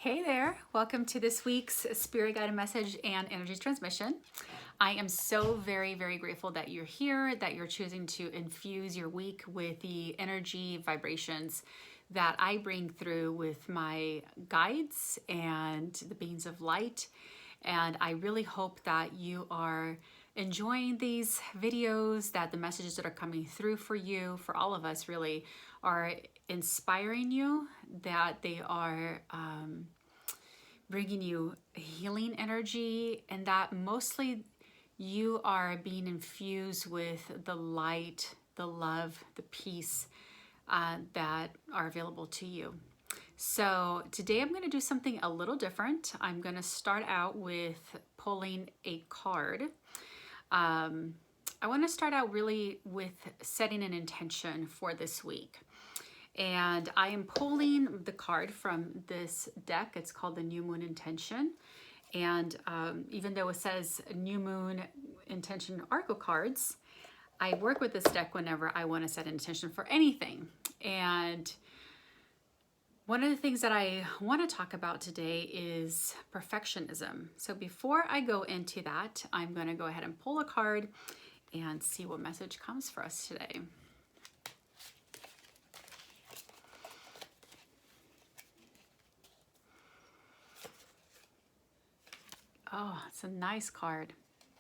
Hey there, welcome to this week's Spirit Guided Message and Energy Transmission. I am so very grateful that you're here, that you're choosing to infuse your week with the energy vibrations that I bring through with my guides and the beings of light. And I really hope that you are enjoying these videos, that the messages that are coming through for you, for all of us really, are inspiring you, that they are bringing you healing energy, and that mostly you are being infused with the light, the love, the peace that are available to you. So today I'm going to do something a little different. I'm going to start out with pulling a card. I want to start out really with setting an intention for this week. And I am pulling the card from this deck. It's called the New Moon Intention. And even though it says New Moon Intention Oracle cards, I work with this deck whenever I want to set an intention for anything. And one of the things that I want to talk about today is perfectionism. So before I go into that, I'm going to go ahead and pull a card and see what message comes for us today. Oh, it's a nice card,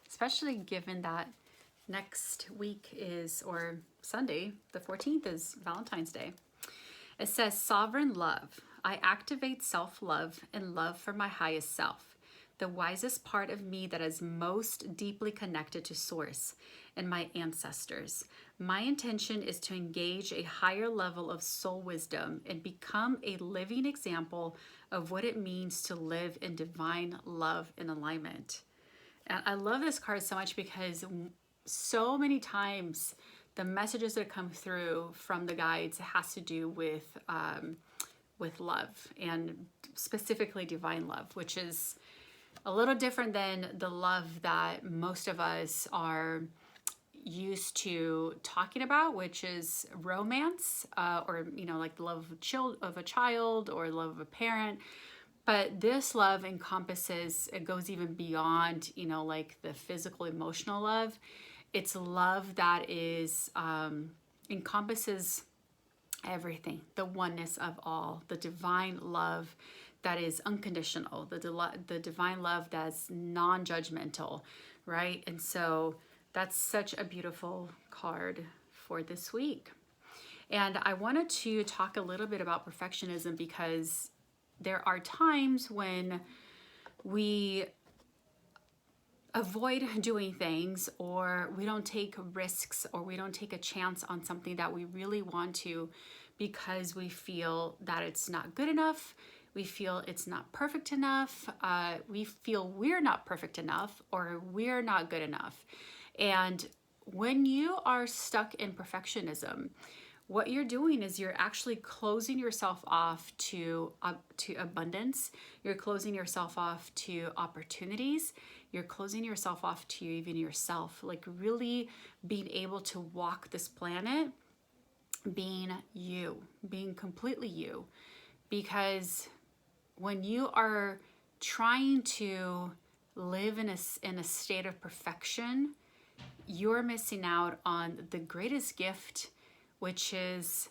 especially given that next week is, or Sunday, the 14th is Valentine's Day. It says, Sovereign Love. I activate self-love and love for my highest self, the wisest part of me that is most deeply connected to Source and my ancestors. My intention is to engage a higher level of soul wisdom and become a living example of what it means to live in divine love and alignment. And I love this card so much because so many times the messages that come through from the guides has to do with love, and specifically divine love, which is a little different than the love that most of us are used to talking about, which is romance, or like the love of a child or love of a parent. But this love encompasses, it goes even beyond, like the physical, emotional love. It's love that is encompasses everything, the oneness of all, the divine love that is unconditional, the divine love that's non-judgmental, right? And so that's such a beautiful card for this week. And I wanted to talk a little bit about perfectionism because there are times when we avoid doing things, or we don't take risks, or we don't take a chance on something that we really want to because we feel that it's not good enough. We feel it's not perfect enough. We feel we're not perfect enough, or we're not good enough. And when you are stuck in perfectionism, what you're doing is you're actually closing yourself off to abundance. You're closing yourself off to opportunities. You're closing yourself off to even yourself, like really being able to walk this planet being you, being completely you. Because when you are trying to live in a state of perfection, you're missing out on the greatest gift, which is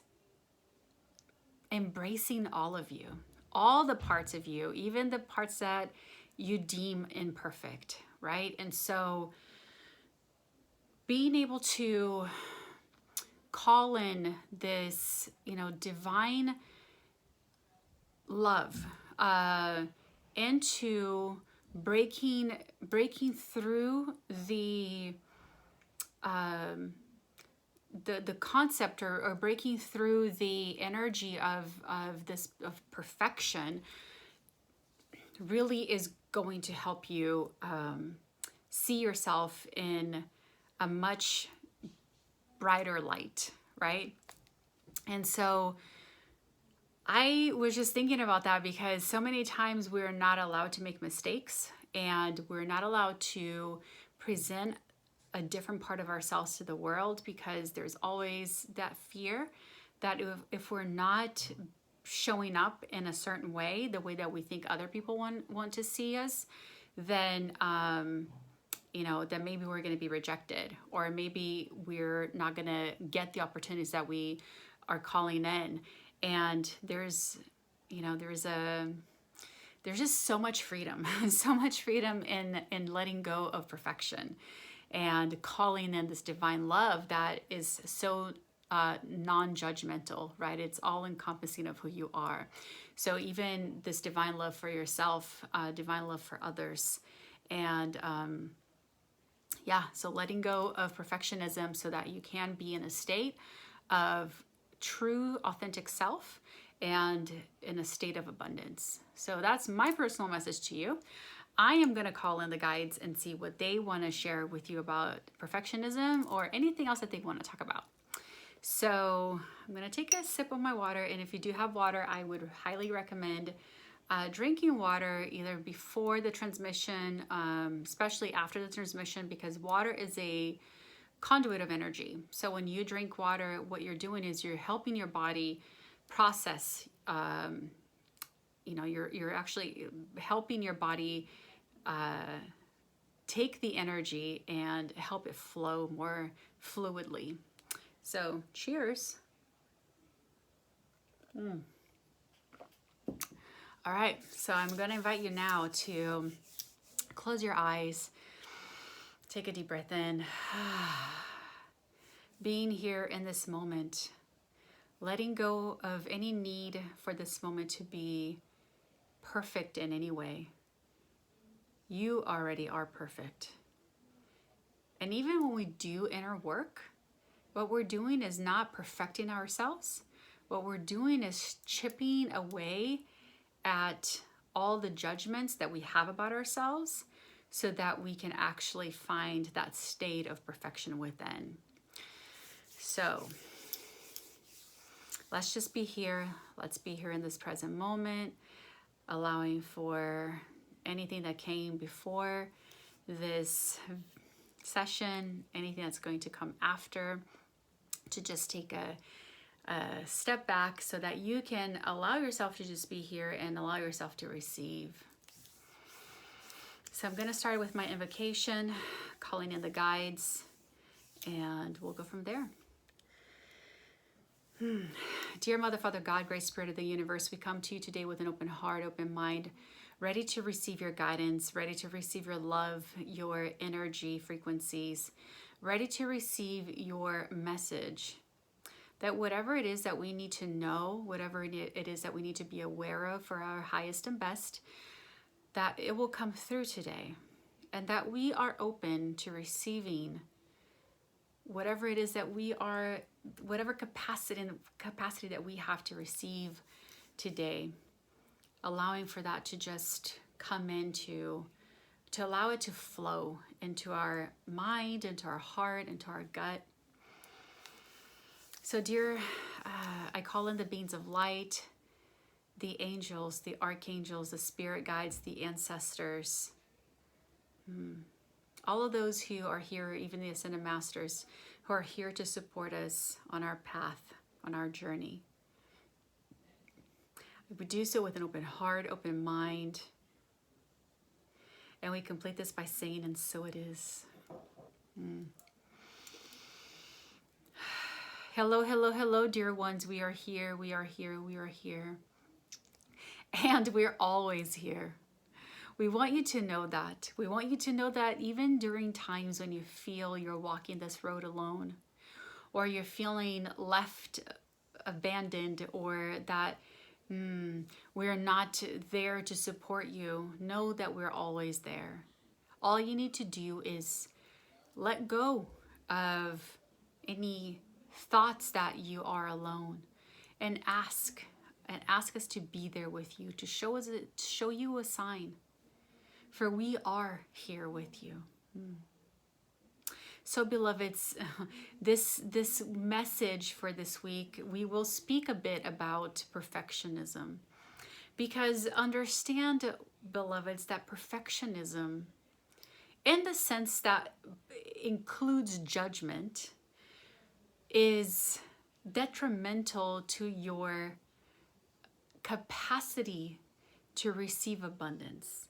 embracing all of you, all the parts of you, even the parts that you deem imperfect, right? And so being able to call in this, divine love into breaking through the concept, or breaking through the energy of perfection, really is going to help you see yourself in a much brighter light, right? And so I was just thinking about that because so many times we're not allowed to make mistakes, and we're not allowed to present a different part of ourselves to the world, because there's always that fear that if we're not showing up in a certain way, the way that we think other people want to see us, then then maybe we're going to be rejected, or maybe we're not going to get the opportunities that we are calling in. And there's just so much freedom, so much freedom in letting go of perfection and calling in this divine love that is so non-judgmental, right? It's all encompassing of who you are. So even this divine love for yourself, divine love for others. And so letting go of perfectionism so that you can be in a state of true, authentic self and in a state of abundance. So that's my personal message to you. I am going to call in the guides and see what they want to share with you about perfectionism or anything else that they want to talk about. So I'm going to take a sip of my water. And if you do have water, I would highly recommend drinking water either before the transmission, especially after the transmission, because water is a conduit of energy. So when you drink water, what you're doing is you're helping your body process. You're actually helping your body take the energy and help it flow more fluidly. So cheers. All right, so I'm going to invite you now to close your eyes, take a deep breath in, being here in this moment, letting go of any need for this moment to be perfect in any way. You already are perfect. And even when we do inner work, what we're doing is not perfecting ourselves. What we're doing is chipping away at all the judgments that we have about ourselves so that we can actually find that state of perfection within. So let's just be here. Let's be here in this present moment, allowing for anything that came before this session, anything that's going to come after, to just take a step back so that you can allow yourself to just be here and allow yourself to receive. So I'm going to start with my invocation, calling in the guides, and we'll go from there. Dear Mother, Father, God, Great Spirit of the universe, we come to you today with an open heart, open mind, ready to receive your guidance, ready to receive your love, your energy frequencies, ready to receive your message. That whatever it is that we need to know, whatever it is that we need to be aware of for our highest and best, that it will come through today. And that we are open to receiving whatever it is that we are, whatever capacity that we have to receive today. Allowing for that to just come into, to allow it to flow into our mind, into our heart, into our gut. So dear, I call in the beings of light, the angels, the archangels, the spirit guides, the ancestors, all of those who are here, even the ascended masters, who are here to support us on our path, on our journey. We do so with an open heart, open mind, and we complete this by saying, and so it is. Hello, hello, hello, dear ones. We are here, we are here, we are here. And we're always here. We want you to know that. We want you to know that even during times when you feel you're walking this road alone, or you're feeling left abandoned, or that we're not there to support you, know that we're always there. All you need to do is let go of any thoughts that you are alone, and ask us to be there with you, to show you a sign, for we are here with you. So beloveds, this message for this week, we will speak a bit about perfectionism, because understand, beloveds, that perfectionism, in the sense that includes judgment, is detrimental to your capacity to receive abundance.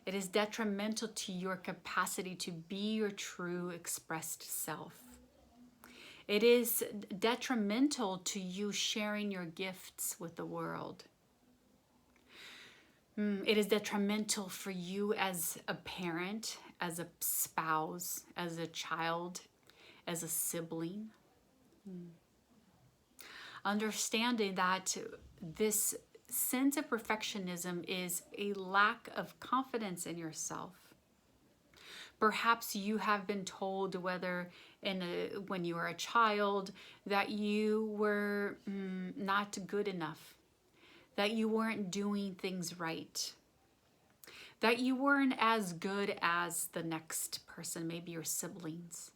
It is detrimental to your capacity to be your true expressed self. It is detrimental to you sharing your gifts with the world. It is detrimental for you as a parent, as a spouse, as a child, as a sibling. Understanding that this sense of perfectionism is a lack of confidence in yourself. Perhaps you have been told, whether when you were a child, that you were not good enough, that you weren't doing things right, that you weren't as good as the next person, maybe your siblings,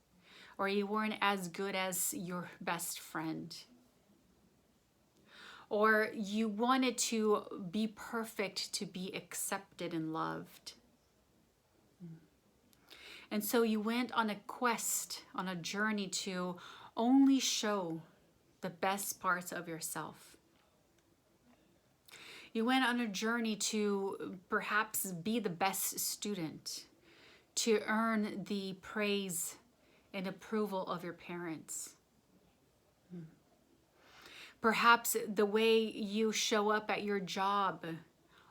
or you weren't as good as your best friend, or you wanted to be perfect to be accepted and loved. And so you went on a quest, on a journey to only show the best parts of yourself. You went on a journey to perhaps be the best student, to earn the praise and approval of your parents. Perhaps the way you show up at your job,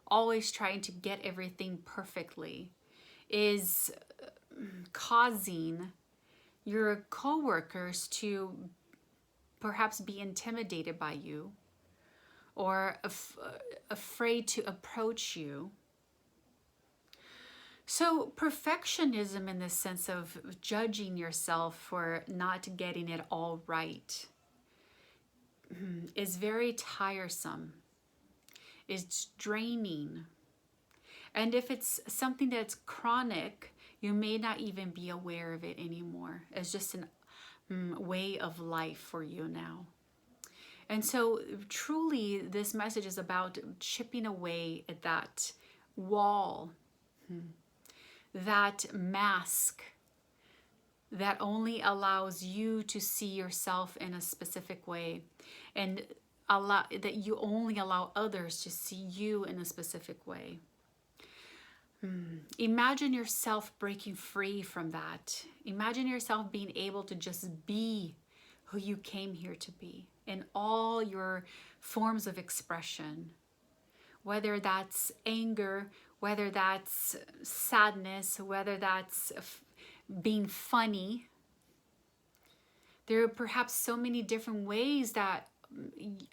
always trying to get everything perfectly, is causing your coworkers to perhaps be intimidated by you, or afraid to approach you. So perfectionism, in the sense of judging yourself for not getting it all right, is very tiresome. It's draining. And if it's something that's chronic, you may not even be aware of it anymore. It's just a way of life for you now. And so truly, this message is about chipping away at that wall, that mask that only allows you to see yourself in a specific way, and that you only allow others to see you in a specific way. Imagine yourself breaking free from that. Imagine yourself being able to just be who you came here to be in all your forms of expression, whether that's anger, whether that's sadness, whether that's being funny. There are perhaps so many different ways that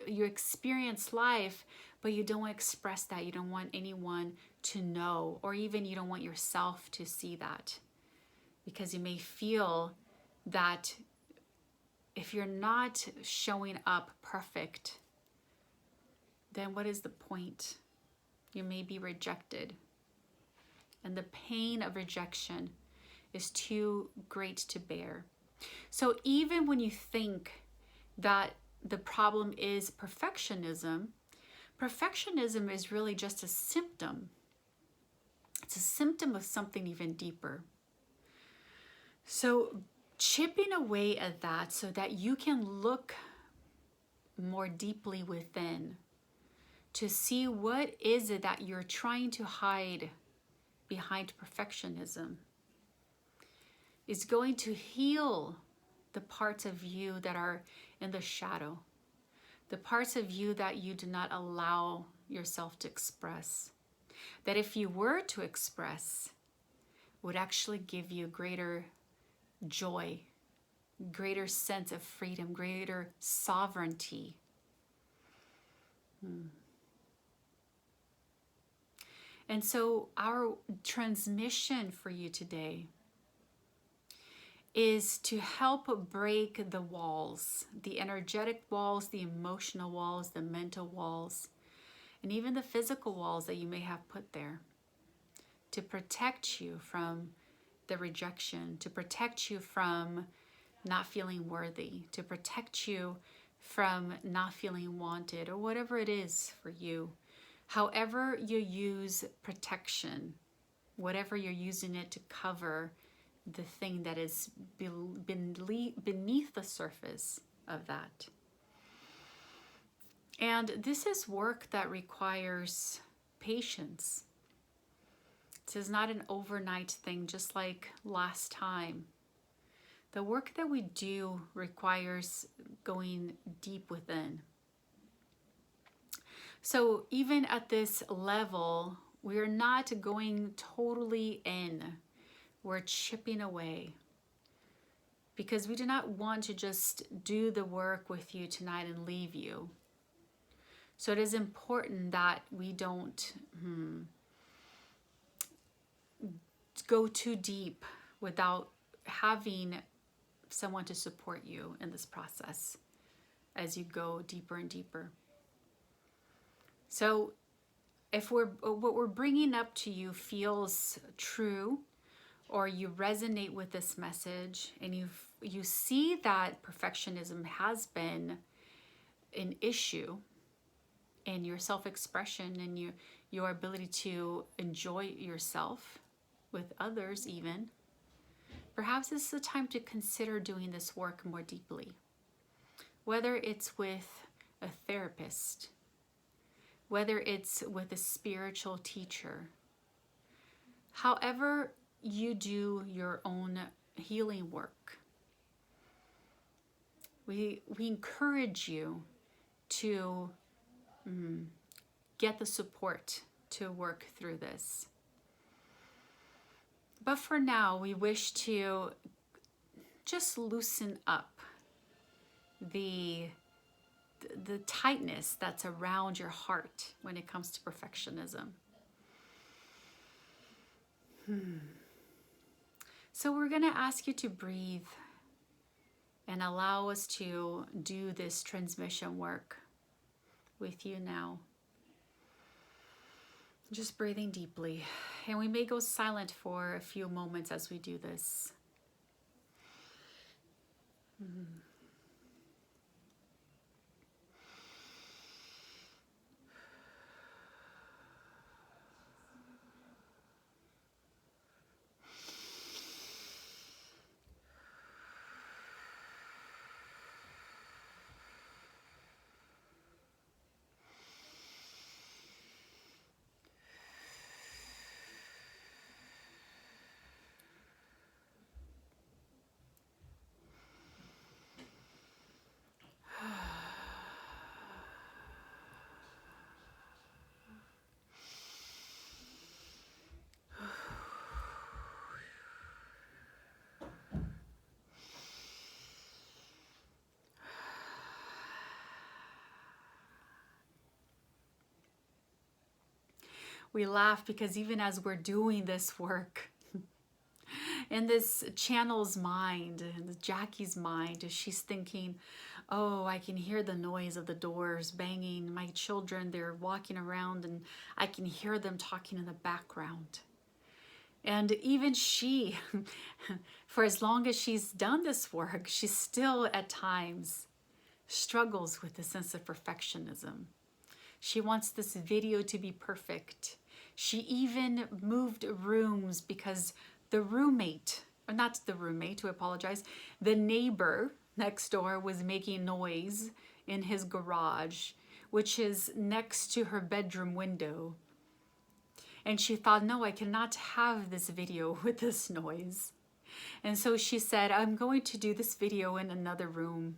you experience life, but you don't express that. You don't want anyone to know, or even you don't want yourself to see that, because you may feel that if you're not showing up perfect, then what is the point? You may be rejected. And the pain of rejection is too great to bear. So even when you think that the problem is perfectionism, perfectionism is really just a symptom. It's a symptom of something even deeper. So chipping away at that so that you can look more deeply within to see what is it that you're trying to hide behind perfectionism is going to heal the parts of you that are in the shadow, the parts of you that you do not allow yourself to express, that if you were to express, would actually give you greater joy, greater sense of freedom, greater sovereignty. And so our transmission for you today is to help break the walls, the energetic walls, the emotional walls, the mental walls, and even the physical walls that you may have put there, to protect you from the rejection, to protect you from not feeling worthy, to protect you from not feeling wanted, or whatever it is for you. However you use protection, whatever you're using it to cover the thing that is beneath the surface of that. And this is work that requires patience. This is not an overnight thing, just like last time. The work that we do requires going deep within. So even at this level, we're not going totally in. We're chipping away, because we do not want to just do the work with you tonight and leave you. So it is important that we don't go too deep without having someone to support you in this process as you go deeper and deeper. So if what we're bringing up to you feels true, or you resonate with this message, and you see that perfectionism has been an issue in your self-expression and your ability to enjoy yourself with others even, perhaps this is the time to consider doing this work more deeply. Whether it's with a therapist, whether it's with a spiritual teacher, however you do your own healing work, we encourage you to get the support to work through this. But for now, we wish to just loosen up the tightness that's around your heart when it comes to perfectionism. So we're going to ask you to breathe and allow us to do this transmission work with you now. Just breathing deeply. And we may go silent for a few moments as we do this. We laugh because even as we're doing this work, in this channel's mind, Jackie's mind, she's thinking, oh, I can hear the noise of the doors banging. My children, they're walking around and I can hear them talking in the background. And even she, for as long as she's done this work, she still at times struggles with the sense of perfectionism. She wants this video to be perfect. She even moved rooms because the roommate, or not the roommate, to apologize, the neighbor next door was making noise in his garage, which is next to her bedroom window. And she thought, no, I cannot have this video with this noise. And so she said, I'm going to do this video in another room.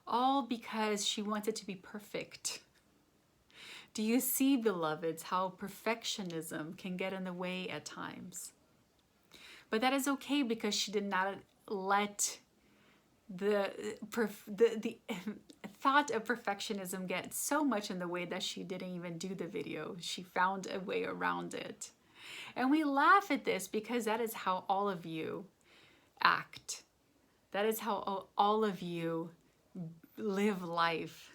All because she wanted to be perfect. Do you see, beloveds, how perfectionism can get in the way at times? But that is okay, because she did not let the thought of perfectionism get so much in the way that she didn't even do the video. She found a way around it. And we laugh at this because that is how all of you act. That is how all of you live life,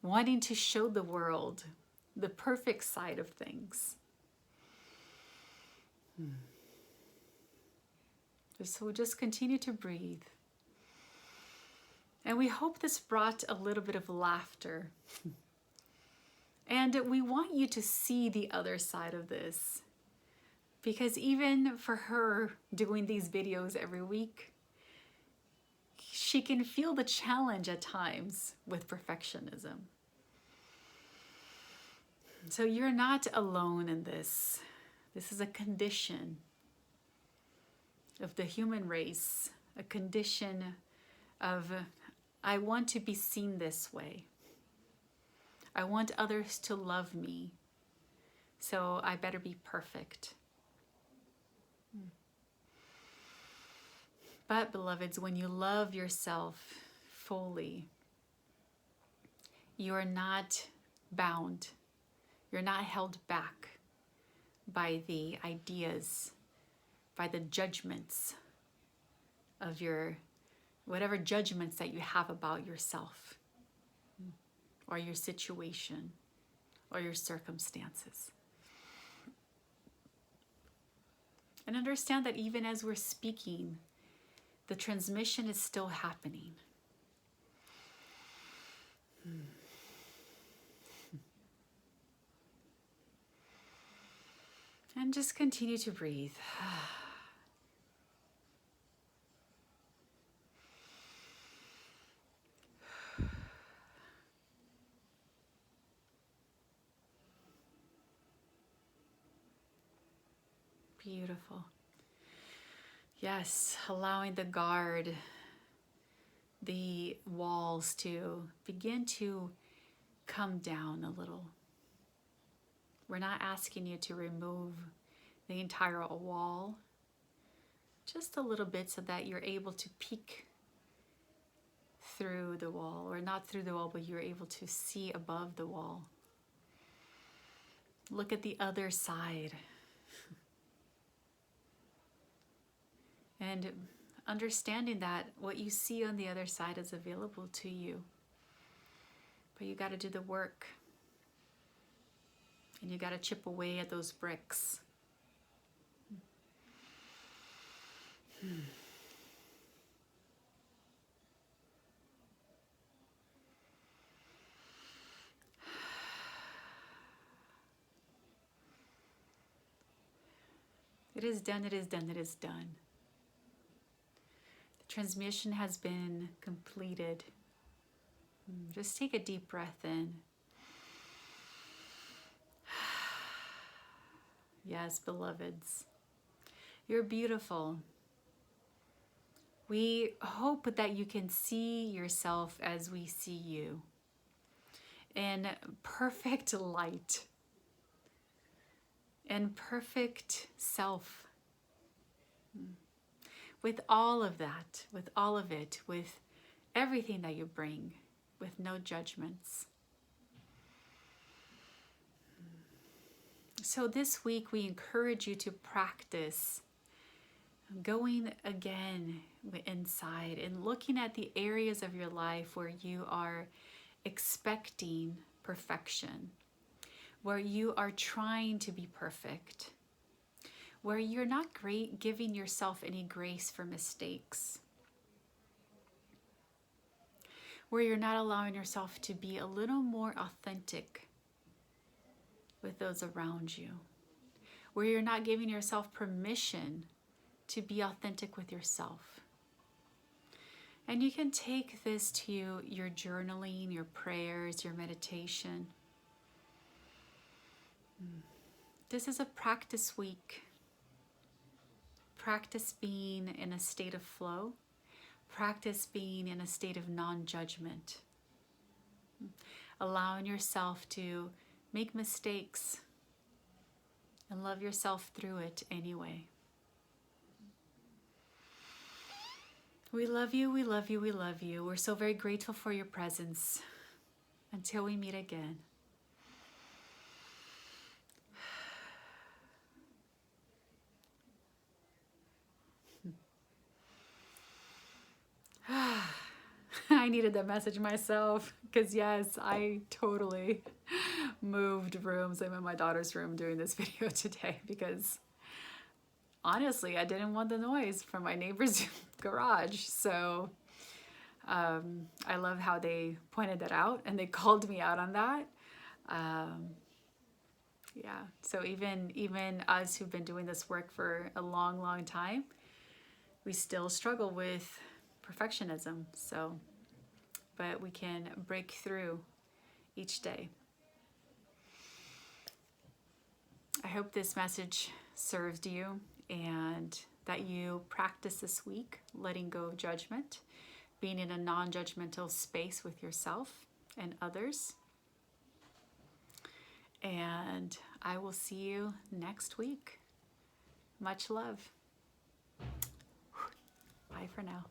wanting to show the world the perfect side of things. So just continue to breathe. And we hope this brought a little bit of laughter. And we want you to see the other side of this. Because even for her doing these videos every week, she can feel the challenge at times with perfectionism. So you're not alone in this. This is a condition of the human race, a condition of, I want to be seen this way. I want others to love me, so I better be perfect. But beloveds, when you love yourself fully, you are not bound. You're not held back by the ideas, by the judgments of your, whatever judgments that you have about yourself or your situation or your circumstances. And understand that even as we're speaking, the transmission is still happening. And just continue to breathe. Beautiful. Yes, allowing the guard, the walls to begin to come down a little. We're not asking you to remove the entire wall, just a little bit so that you're able to peek through the wall, or not through the wall, but you're able to see above the wall. Look at the other side. And understanding that what you see on the other side is available to you. But you got to do the work. And you got to chip away at those bricks. It is done, it is done, it is done. The transmission has been completed. Just take a deep breath in. Yes, beloveds, you're beautiful. We hope that you can see yourself as we see you, in perfect light, in perfect self. With all of that, with all of it, with everything that you bring, with no judgments. So this week we encourage you to practice going again inside and looking at the areas of your life where you are expecting perfection, where you are trying to be perfect, where you're not giving yourself any grace for mistakes, where you're not allowing yourself to be a little more authentic with those around you, where you're not giving yourself permission to be authentic with yourself. And you can take this to your journaling, your prayers, your meditation. This is a practice week. Practice being in a state of flow. Practice being in a state of non-judgment. Allowing yourself to make mistakes and love yourself through it anyway. We love you, we love you, we love you. We're so very grateful for your presence. Until we meet again. I needed that message myself because yes, I totally moved rooms. I'm in my daughter's room doing this video today because honestly, I didn't want the noise from my neighbor's garage. So I love how they pointed that out and they called me out on that. Yeah, so even us who've been doing this work for a long, long time, we still struggle with perfectionism. So, but we can break through each day. I hope this message served you and that you practice this week letting go of judgment, being in a non-judgmental space with yourself and others. And I will see you next week. Much love. Bye for now.